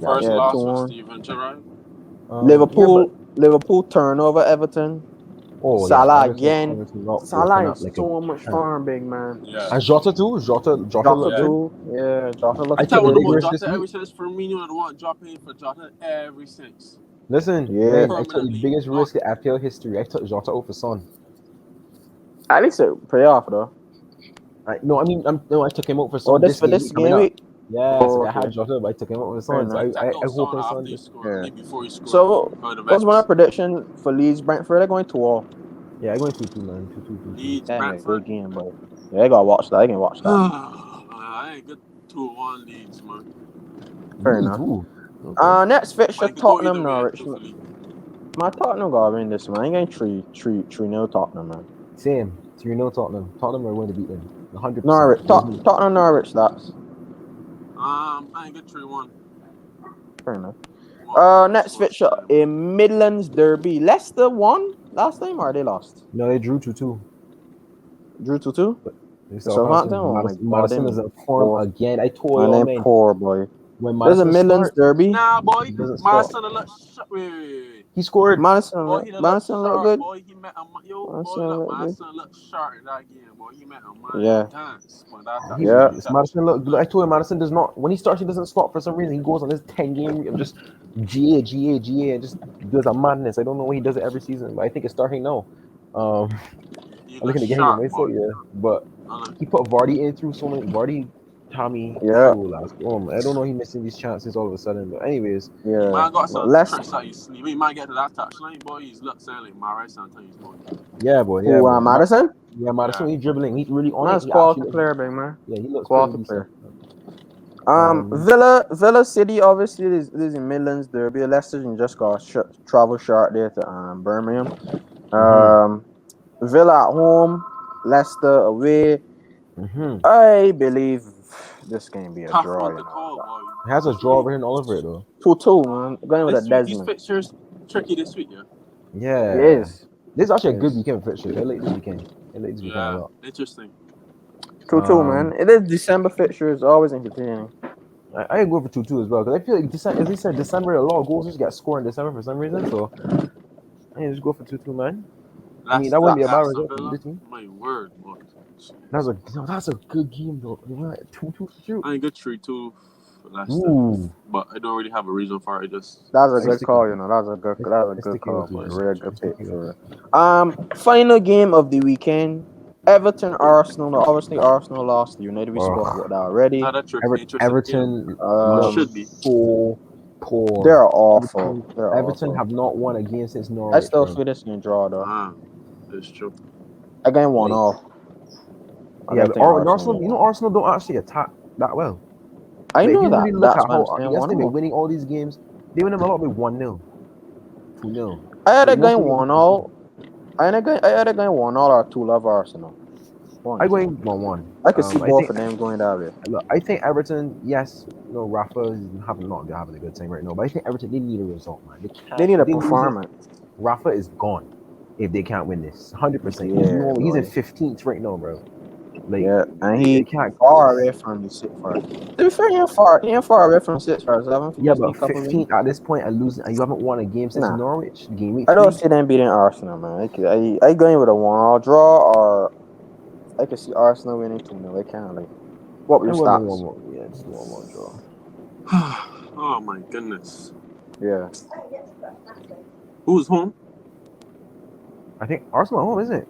[SPEAKER 2] First
[SPEAKER 1] Yeah,
[SPEAKER 2] loss for
[SPEAKER 1] 2-1.
[SPEAKER 2] Steven Gerrard.
[SPEAKER 1] Liverpool turnover Everton. Salah again. Salah is so much fun, big man.
[SPEAKER 2] Yeah.
[SPEAKER 3] And Jota too. Jota looked good.
[SPEAKER 1] too. Yeah, Jota looks
[SPEAKER 3] I
[SPEAKER 2] Tell
[SPEAKER 3] took
[SPEAKER 2] me
[SPEAKER 3] a
[SPEAKER 1] good.
[SPEAKER 3] big
[SPEAKER 2] about
[SPEAKER 3] risk this
[SPEAKER 2] Jota
[SPEAKER 3] week.
[SPEAKER 2] ever since Firmino and want dropping for Jota ever since.
[SPEAKER 3] Listen,
[SPEAKER 1] Yeah.
[SPEAKER 3] man, I took the
[SPEAKER 2] Permanently.
[SPEAKER 3] biggest risk in FPL history. I took Jota over Son.
[SPEAKER 1] At least it pay off though.
[SPEAKER 3] I took him out for Son.
[SPEAKER 1] Oh, this for this
[SPEAKER 3] coming
[SPEAKER 1] game
[SPEAKER 3] up.
[SPEAKER 1] week.
[SPEAKER 3] Yeah,
[SPEAKER 1] Oh,
[SPEAKER 3] so I
[SPEAKER 1] okay.
[SPEAKER 3] had Jota, but I took him out for
[SPEAKER 1] Fair
[SPEAKER 3] Son. So
[SPEAKER 1] enough.
[SPEAKER 3] I hope my Son.
[SPEAKER 2] After he scored,
[SPEAKER 1] Yeah.
[SPEAKER 2] maybe before he scored.
[SPEAKER 1] So
[SPEAKER 2] for the
[SPEAKER 1] what's my
[SPEAKER 2] Vets.
[SPEAKER 1] prediction for Leeds Brentford? They're going 2-2.
[SPEAKER 3] Yeah, I going 2-2, man. 2-2.
[SPEAKER 2] Leeds,
[SPEAKER 1] That ain't a
[SPEAKER 2] Brentford.
[SPEAKER 1] good game, but yeah, I gotta watch that. I can watch that.
[SPEAKER 2] I ain't good 2-1 Leeds, man.
[SPEAKER 1] Fair enough.
[SPEAKER 3] Okay.
[SPEAKER 1] Next fixture
[SPEAKER 2] But it could go
[SPEAKER 1] Tottenham
[SPEAKER 2] either way,
[SPEAKER 1] Norwich.
[SPEAKER 2] truthfully.
[SPEAKER 1] My Tottenham gotta win this, man. I ain't going 3-0 Tottenham, man.
[SPEAKER 3] Same. So you know Tottenham. Tottenham are going to beat them. 100%.
[SPEAKER 1] Norwich. Tottenham Norwich. That's
[SPEAKER 2] I ain't good 3-1.
[SPEAKER 1] fair enough. Next fixture a Midlands derby. Leicester won last time or they lost?
[SPEAKER 3] No, they drew 2-2.
[SPEAKER 1] Drew 2-2.
[SPEAKER 3] Southampton.
[SPEAKER 1] Oh my
[SPEAKER 3] Madison
[SPEAKER 1] God,
[SPEAKER 3] is in form again. I told
[SPEAKER 1] man,
[SPEAKER 3] you,
[SPEAKER 1] they
[SPEAKER 3] man.
[SPEAKER 1] poor boy.
[SPEAKER 3] When
[SPEAKER 1] There's a
[SPEAKER 3] Madison
[SPEAKER 1] Midlands derby.
[SPEAKER 2] Nah, boy.
[SPEAKER 3] doesn't
[SPEAKER 2] My
[SPEAKER 3] stop.
[SPEAKER 2] son look wait.
[SPEAKER 3] He scored.
[SPEAKER 1] Madison
[SPEAKER 2] Boy, he
[SPEAKER 1] look good.
[SPEAKER 2] Boy, he met a
[SPEAKER 1] Madison look
[SPEAKER 2] my
[SPEAKER 1] good.
[SPEAKER 2] son look sharp in that game, boy. He met a man
[SPEAKER 1] Yeah.
[SPEAKER 2] dance. But that's
[SPEAKER 1] Yeah.
[SPEAKER 3] Madison look. I told you, Madison does not. When he starts, he doesn't stop for some reason. He goes on this 10-game of just GA, and just does a madness. I don't know why he does it every season, but I think it's starting now. I'm looking at the game, right? So yeah, but he put Vardy in through so many. Vardy, Tommy,
[SPEAKER 1] Yeah.
[SPEAKER 3] I don't know. He missing these chances all of a sudden, but anyways.
[SPEAKER 1] Yeah.
[SPEAKER 2] Man got some
[SPEAKER 1] Less.
[SPEAKER 2] tricks out his sleeve. He might get to that touchline, boy. He's look sound like my right sometimes, boy.
[SPEAKER 3] Yeah, boy. Yeah, boy.
[SPEAKER 1] Madison?
[SPEAKER 3] Yeah, Madison. He's dribbling. He's really on
[SPEAKER 1] That's
[SPEAKER 3] it.
[SPEAKER 1] quality player, big man.
[SPEAKER 3] Yeah, he looks
[SPEAKER 1] quality
[SPEAKER 3] player.
[SPEAKER 1] Villa City obviously this is in Midlands derby. Leicester just got travel short there to Birmingham. Villa at home. Leicester away.
[SPEAKER 3] Mm-hmm.
[SPEAKER 1] I believe this game be a
[SPEAKER 2] Tough
[SPEAKER 1] draw.
[SPEAKER 2] one
[SPEAKER 1] You
[SPEAKER 2] to
[SPEAKER 1] know,
[SPEAKER 2] call, boy.
[SPEAKER 3] It has a draw written all over it though.
[SPEAKER 1] 2-2, man. Going with a
[SPEAKER 2] This week, these
[SPEAKER 1] Desmond.
[SPEAKER 2] fixtures tricky this week, yeah.
[SPEAKER 3] Yeah.
[SPEAKER 1] It is.
[SPEAKER 3] This is actually a
[SPEAKER 1] It
[SPEAKER 3] good
[SPEAKER 1] is.
[SPEAKER 3] weekend for fixtures. I like this weekend. I like this weekend a
[SPEAKER 2] Yeah,
[SPEAKER 3] lot.
[SPEAKER 2] interesting.
[SPEAKER 1] 2-2, man. It is December fixture is always entertaining.
[SPEAKER 3] I go for 2-2 as well because I feel like December, as they said, December a lot of goals just get scored in December for some reason. So I just go for 2-2, man. I mean, that wouldn't be a bad
[SPEAKER 2] Aston
[SPEAKER 3] result for
[SPEAKER 2] Villa.
[SPEAKER 3] this team.
[SPEAKER 2] My word, boy.
[SPEAKER 3] That's a good game though. 2-2 for you.
[SPEAKER 2] I ain't good 3-2 for Leicester,
[SPEAKER 3] Ooh,
[SPEAKER 2] but I don't really have a reason for it. Just
[SPEAKER 1] That's a
[SPEAKER 3] I
[SPEAKER 1] good
[SPEAKER 3] stick
[SPEAKER 1] call,
[SPEAKER 3] with
[SPEAKER 1] you know. That's a
[SPEAKER 3] I
[SPEAKER 1] good
[SPEAKER 3] stick with
[SPEAKER 1] call,
[SPEAKER 3] you.
[SPEAKER 1] boy.
[SPEAKER 3] Man.
[SPEAKER 1] Real good
[SPEAKER 3] I
[SPEAKER 1] pick
[SPEAKER 3] stick with
[SPEAKER 1] for
[SPEAKER 3] you.
[SPEAKER 1] it. Final game of the weekend. Everton Arsenal. Now, obviously Arsenal lost. United we spoke
[SPEAKER 3] Oh,
[SPEAKER 1] about that already.
[SPEAKER 2] not a tricky, interesting game.
[SPEAKER 3] Everton
[SPEAKER 1] Um
[SPEAKER 2] Should
[SPEAKER 3] looks
[SPEAKER 2] be.
[SPEAKER 3] so poor.
[SPEAKER 1] they're awful. They're
[SPEAKER 3] Everton
[SPEAKER 1] awful.
[SPEAKER 3] have not won a game since
[SPEAKER 1] I
[SPEAKER 3] Norwich,
[SPEAKER 1] still
[SPEAKER 3] bro.
[SPEAKER 1] feel this can draw though.
[SPEAKER 2] It's true.
[SPEAKER 1] Again, 1-0.
[SPEAKER 3] Like,
[SPEAKER 1] I
[SPEAKER 3] yeah,
[SPEAKER 1] don't think
[SPEAKER 3] Arsenal. You know,
[SPEAKER 1] win.
[SPEAKER 3] Arsenal don't actually attack that well.
[SPEAKER 1] I
[SPEAKER 3] Like, if
[SPEAKER 1] know
[SPEAKER 3] you
[SPEAKER 1] that.
[SPEAKER 3] really look
[SPEAKER 1] That's
[SPEAKER 3] at
[SPEAKER 1] why I'm
[SPEAKER 3] how
[SPEAKER 1] saying
[SPEAKER 3] yes, they've been
[SPEAKER 1] 1-0.
[SPEAKER 3] winning all these games. They win them a lot with 1-0, 2-0.
[SPEAKER 1] I had
[SPEAKER 3] Like
[SPEAKER 1] a
[SPEAKER 3] most
[SPEAKER 1] game
[SPEAKER 3] of the games.
[SPEAKER 1] 1-0. I had a game 1-0 or 2 love Arsenal.
[SPEAKER 3] I
[SPEAKER 1] One.
[SPEAKER 3] going 1-1.
[SPEAKER 1] I could see
[SPEAKER 3] I
[SPEAKER 1] both
[SPEAKER 3] think
[SPEAKER 1] of them going that way.
[SPEAKER 3] look, I think Everton. Yes, Rafa is they're having a good time right now. But I think Everton they need a result, man. They can't.
[SPEAKER 1] They need
[SPEAKER 3] If
[SPEAKER 1] a
[SPEAKER 3] they lose this,
[SPEAKER 1] performance.
[SPEAKER 3] Rafa is gone. If they can't win this, 100%. Because
[SPEAKER 1] Yeah,
[SPEAKER 3] he's in
[SPEAKER 1] boy.
[SPEAKER 3] 15th right now, bro. Like
[SPEAKER 1] Yeah, and
[SPEAKER 3] they
[SPEAKER 1] he
[SPEAKER 3] can't keep
[SPEAKER 1] far away
[SPEAKER 3] this.
[SPEAKER 1] from the six far. To be fair, he ain't far away from six far seven. He
[SPEAKER 3] Yeah,
[SPEAKER 1] just need
[SPEAKER 3] but
[SPEAKER 1] a couple wins.
[SPEAKER 3] 15th at this point and losing, and you haven't won a game since
[SPEAKER 1] Nah,
[SPEAKER 3] Norwich, game week
[SPEAKER 1] I don't
[SPEAKER 3] 3.
[SPEAKER 1] see them beating Arsenal, man. I going with a 1-1 draw, or I could see Arsenal winning 2-0. I can't like. What were
[SPEAKER 3] I
[SPEAKER 1] your
[SPEAKER 3] went
[SPEAKER 1] stats?
[SPEAKER 3] 1-1. Yeah, just 1-1 draw.
[SPEAKER 2] Oh my goodness.
[SPEAKER 1] Yeah,
[SPEAKER 2] Who's home?
[SPEAKER 3] I think Arsenal at home, isn't it?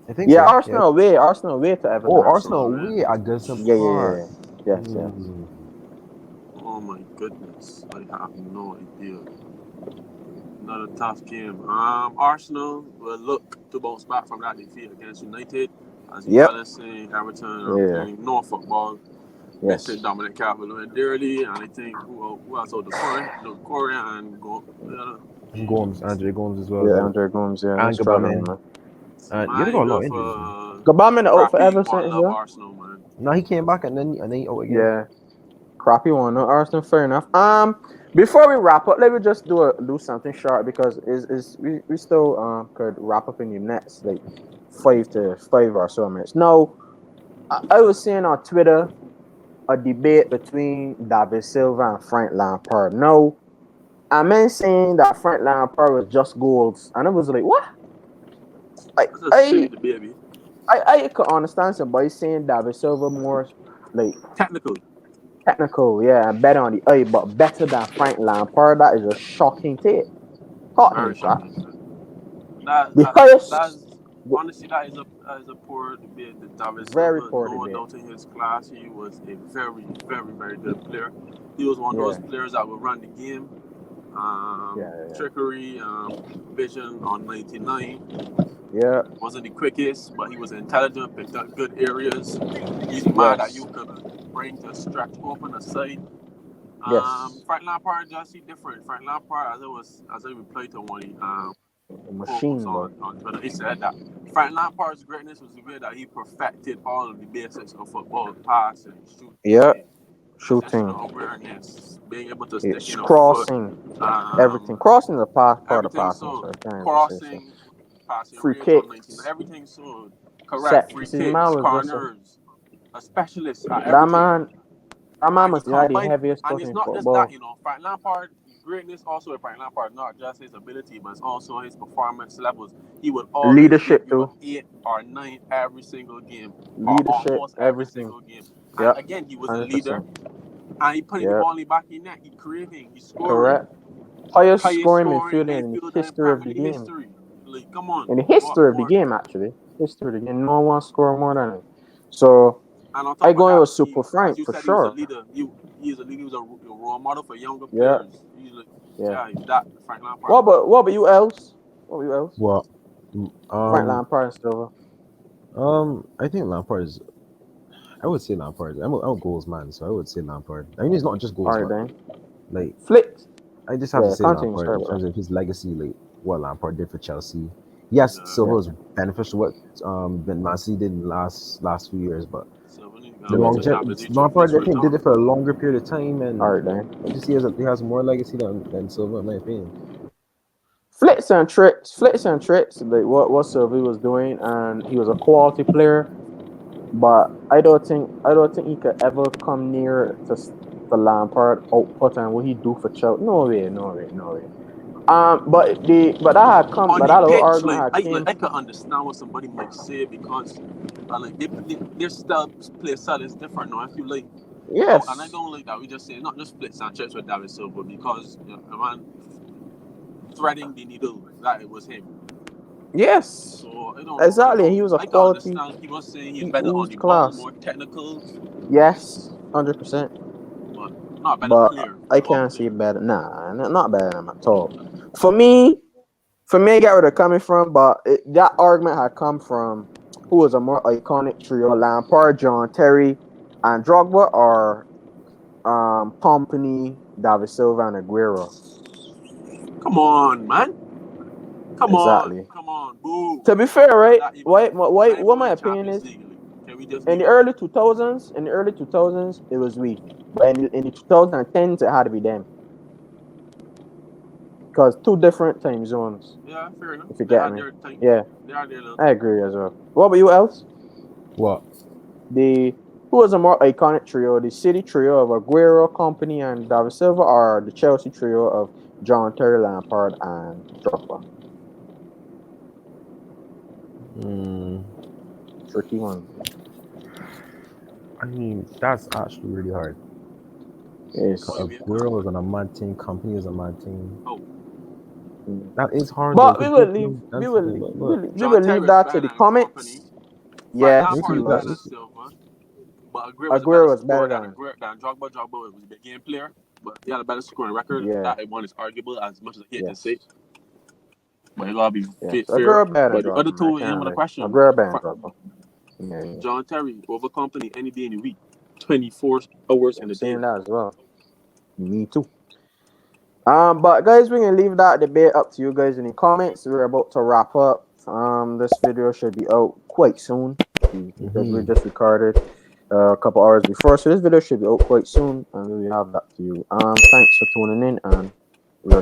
[SPEAKER 3] I think
[SPEAKER 1] yeah.
[SPEAKER 3] so. Yeah.
[SPEAKER 1] Arsenal away to Everton.
[SPEAKER 3] Oh,
[SPEAKER 1] Actually.
[SPEAKER 3] Arsenal
[SPEAKER 2] man.
[SPEAKER 3] away at Goodison
[SPEAKER 1] Yeah,
[SPEAKER 3] Park.
[SPEAKER 1] Yes, yeah.
[SPEAKER 2] Oh my goodness. I have no idea. Another tough game. Arsenal will look to bounce back from that defeat against United. As you
[SPEAKER 1] Yep.
[SPEAKER 2] fellas saying, Everton are playing no football.
[SPEAKER 1] Yes.
[SPEAKER 2] Missing Dominic Calvert-Lewin dearly, and I think who else out the Korea and go.
[SPEAKER 3] Gomes, Andre Gomes as well.
[SPEAKER 1] Yeah, Andre Gomes. Yeah,
[SPEAKER 3] And
[SPEAKER 1] he's struggling,
[SPEAKER 3] Gabamon.
[SPEAKER 1] man.
[SPEAKER 3] Yeah, they got a lot of
[SPEAKER 2] Myself,
[SPEAKER 3] injuries, man.
[SPEAKER 1] Gabamon out for
[SPEAKER 2] crappy
[SPEAKER 1] Everton
[SPEAKER 2] one
[SPEAKER 1] as
[SPEAKER 2] love
[SPEAKER 1] well.
[SPEAKER 2] Arsenal, man.
[SPEAKER 3] Now he came back and then he out again.
[SPEAKER 1] Yeah, crappy one. No, Arsenal. Fair enough. Before we wrap up, let me just do something short because we still could wrap up in the next like 5 or so minutes. Now, I was seeing on Twitter a debate between David Silva and Frank Lampard. No, I meant saying that Frank Lampard was just goals, and I was like, what? Like
[SPEAKER 2] That's a silly baby.
[SPEAKER 1] I could understand somebody saying David Silva more like technical, yeah, and better on the eye, but better than Frank Lampard. That is a shocking take. Caught me,
[SPEAKER 2] Very
[SPEAKER 1] shot.
[SPEAKER 2] shocking. That's honestly that is a poor debate. The David
[SPEAKER 1] Very
[SPEAKER 2] Silva,
[SPEAKER 1] poor
[SPEAKER 2] no
[SPEAKER 1] debate.
[SPEAKER 2] doubt in his class, he was a very, very, very good player. He was one of those players that would run the game. Trickery, vision on 99.
[SPEAKER 1] Yeah.
[SPEAKER 2] Wasn't the quickest, but he was intelligent, picked up good areas. He's a man that you could bring to stretch open a side. Frank Lampard just different. Frank Lampard, as I replied to one
[SPEAKER 1] machine
[SPEAKER 2] on Twitter, he said that Frank Lampard's greatness was the way that he perfected all of the basics of football, passing, shooting, awareness, being able to stick in a
[SPEAKER 1] crossing,
[SPEAKER 2] foot,
[SPEAKER 1] everything. Crossing is a part of the passing.
[SPEAKER 2] So
[SPEAKER 1] so
[SPEAKER 2] crossing, passing
[SPEAKER 1] free
[SPEAKER 2] range
[SPEAKER 1] kicks,
[SPEAKER 2] on 19, everything so correct. Free kicks, corners, a specialist at everything.
[SPEAKER 1] That man must be the heaviest
[SPEAKER 2] and
[SPEAKER 1] foot
[SPEAKER 2] it's
[SPEAKER 1] in
[SPEAKER 2] not
[SPEAKER 1] football.
[SPEAKER 2] just that, Frank Lampard, greatness also with Frank Lampard, not just his ability, but it's also his performance levels. He would always
[SPEAKER 1] leadership too.
[SPEAKER 2] 8 or 9 every single game.
[SPEAKER 1] Leadership,
[SPEAKER 2] almost every single game.
[SPEAKER 1] Yeah.
[SPEAKER 2] And again, he was
[SPEAKER 1] 100%.
[SPEAKER 2] a leader. And he putting the ball in the back of the net. He creating, he scoring.
[SPEAKER 1] Correct. Highest scoring midfielder in the history of the game.
[SPEAKER 2] Like, come on.
[SPEAKER 1] In the history of the game, actually. History of the game. No one scored more than him. So I go in with Super Frank for sure.
[SPEAKER 2] He was a leader. He was a role model for younger players. He's like, he's that Frank Lampard.
[SPEAKER 1] What about you else?
[SPEAKER 3] What?
[SPEAKER 1] Frank Lampard and Silva.
[SPEAKER 3] I think Lampard is. I would say Lampard. I'm a goals man, so I would say Lampard. I mean, he's not just goals, but like
[SPEAKER 1] flipped.
[SPEAKER 3] I just have to say
[SPEAKER 1] continue,
[SPEAKER 3] Lampard in terms of his legacy, like what Lampard did for Chelsea. Yes,
[SPEAKER 2] Yeah.
[SPEAKER 3] Silva was beneficial what Man City did in the last few years, but
[SPEAKER 2] So when you
[SPEAKER 3] the
[SPEAKER 2] win
[SPEAKER 3] long
[SPEAKER 2] the Champions League
[SPEAKER 3] Lampard
[SPEAKER 2] trophies
[SPEAKER 3] I
[SPEAKER 2] for the
[SPEAKER 3] think did it
[SPEAKER 2] town.
[SPEAKER 3] for a longer period of time,
[SPEAKER 1] All
[SPEAKER 3] and
[SPEAKER 1] right, then.
[SPEAKER 3] I just he has more legacy than Silva in my opinion.
[SPEAKER 1] Flicks and tricks, like what Sylvie was doing, and he was a quality player. But I don't think he could ever come near to Lampard output and what he do for Chelsea. No way, no way, no way. But
[SPEAKER 2] On the
[SPEAKER 1] that little
[SPEAKER 2] pitch,
[SPEAKER 1] argument had
[SPEAKER 2] I
[SPEAKER 1] came.
[SPEAKER 2] can understand what somebody might say because their style play style is different now. I feel like and I
[SPEAKER 1] Yes,
[SPEAKER 2] don't like that we just say not just split Sanchez with David Silva because a man threading the needle that it was him.
[SPEAKER 1] yes,
[SPEAKER 2] So I don't know.
[SPEAKER 1] exactly. He was a
[SPEAKER 2] I can
[SPEAKER 1] quality.
[SPEAKER 2] understand he was saying he's
[SPEAKER 1] He
[SPEAKER 2] better on the
[SPEAKER 1] oozed
[SPEAKER 2] ball,
[SPEAKER 1] class.
[SPEAKER 2] more technical,
[SPEAKER 1] Yes, 100%.
[SPEAKER 2] but not a better
[SPEAKER 1] But
[SPEAKER 2] player.
[SPEAKER 1] I
[SPEAKER 2] Football
[SPEAKER 1] can't see
[SPEAKER 2] player.
[SPEAKER 1] better. Nah, not better than him at all. For me, I get where they're coming from, but that argument had come from who was a more iconic trio: Lampard, John Terry, and Drogba, or Company, David Silva, and Aguero.
[SPEAKER 2] Come on, man.
[SPEAKER 1] Exactly.
[SPEAKER 2] Come on, boo.
[SPEAKER 1] To be fair,
[SPEAKER 2] Not
[SPEAKER 1] right?
[SPEAKER 2] that even like not even
[SPEAKER 1] What
[SPEAKER 2] win
[SPEAKER 1] my
[SPEAKER 2] the
[SPEAKER 1] opinion
[SPEAKER 2] Champions
[SPEAKER 1] is,
[SPEAKER 2] League. Like, can we just
[SPEAKER 1] in
[SPEAKER 2] leave
[SPEAKER 1] the
[SPEAKER 2] it?
[SPEAKER 1] early 2000s, it was we, but in the 2010s, it had to be them because two different time zones.
[SPEAKER 2] Yeah, fair enough.
[SPEAKER 1] If you
[SPEAKER 2] They
[SPEAKER 1] get
[SPEAKER 2] had
[SPEAKER 1] me,
[SPEAKER 2] their time.
[SPEAKER 1] yeah,
[SPEAKER 2] They had their little
[SPEAKER 1] I
[SPEAKER 2] time.
[SPEAKER 1] agree as well. What about you, else?
[SPEAKER 3] What?
[SPEAKER 1] The Who was a more iconic trio, the City trio of Aguero, Company, and David Silva, or the Chelsea trio of John Terry, Lampard, and Drogba?
[SPEAKER 3] Mm,
[SPEAKER 1] Tricky one.
[SPEAKER 3] I mean, that's actually really hard.
[SPEAKER 2] Oh,
[SPEAKER 1] Yes.
[SPEAKER 2] you mean a car?
[SPEAKER 3] Aguero was on a mad team, company is a mad team.
[SPEAKER 2] Oh,
[SPEAKER 3] That is hard though,
[SPEAKER 1] But
[SPEAKER 3] because both teams done something. But
[SPEAKER 1] we
[SPEAKER 2] John
[SPEAKER 1] will leave
[SPEAKER 2] Terry is
[SPEAKER 1] that to
[SPEAKER 2] better
[SPEAKER 1] the
[SPEAKER 2] than Company.
[SPEAKER 1] comments.
[SPEAKER 2] But
[SPEAKER 3] we
[SPEAKER 1] Yes,
[SPEAKER 3] can
[SPEAKER 2] Lampard
[SPEAKER 3] leave
[SPEAKER 2] is
[SPEAKER 3] that.
[SPEAKER 2] better than Silva. But Aguero was a better
[SPEAKER 1] Aguero was better
[SPEAKER 2] scorer than
[SPEAKER 1] than.
[SPEAKER 2] Drogba. Drogba was a big game player, but he had a better scoring record.
[SPEAKER 1] Yeah,
[SPEAKER 2] That one is arguable as much as I hate to say.
[SPEAKER 1] yes,
[SPEAKER 2] But it gotta be
[SPEAKER 1] yes.
[SPEAKER 2] fair.
[SPEAKER 1] Aguero better than
[SPEAKER 2] But the other
[SPEAKER 1] Drogba, man. I
[SPEAKER 2] two ain't
[SPEAKER 1] can't
[SPEAKER 2] even a
[SPEAKER 1] lie.
[SPEAKER 2] question.
[SPEAKER 1] Aguero better than Drogba. Yeah, yeah.
[SPEAKER 2] John Terry over Company any day in the week, 24 hours
[SPEAKER 1] Yeah,
[SPEAKER 2] in
[SPEAKER 1] I'm
[SPEAKER 2] a day.
[SPEAKER 1] saying that as well. Me too. But guys, we can leave that debate up to you guys in the comments. We're about to wrap up. This video should be out quite soon because we
[SPEAKER 3] Hmm.
[SPEAKER 1] just recorded a couple hours before, so this video should be out quite soon, and we have that to you. Thanks for tuning in, and we're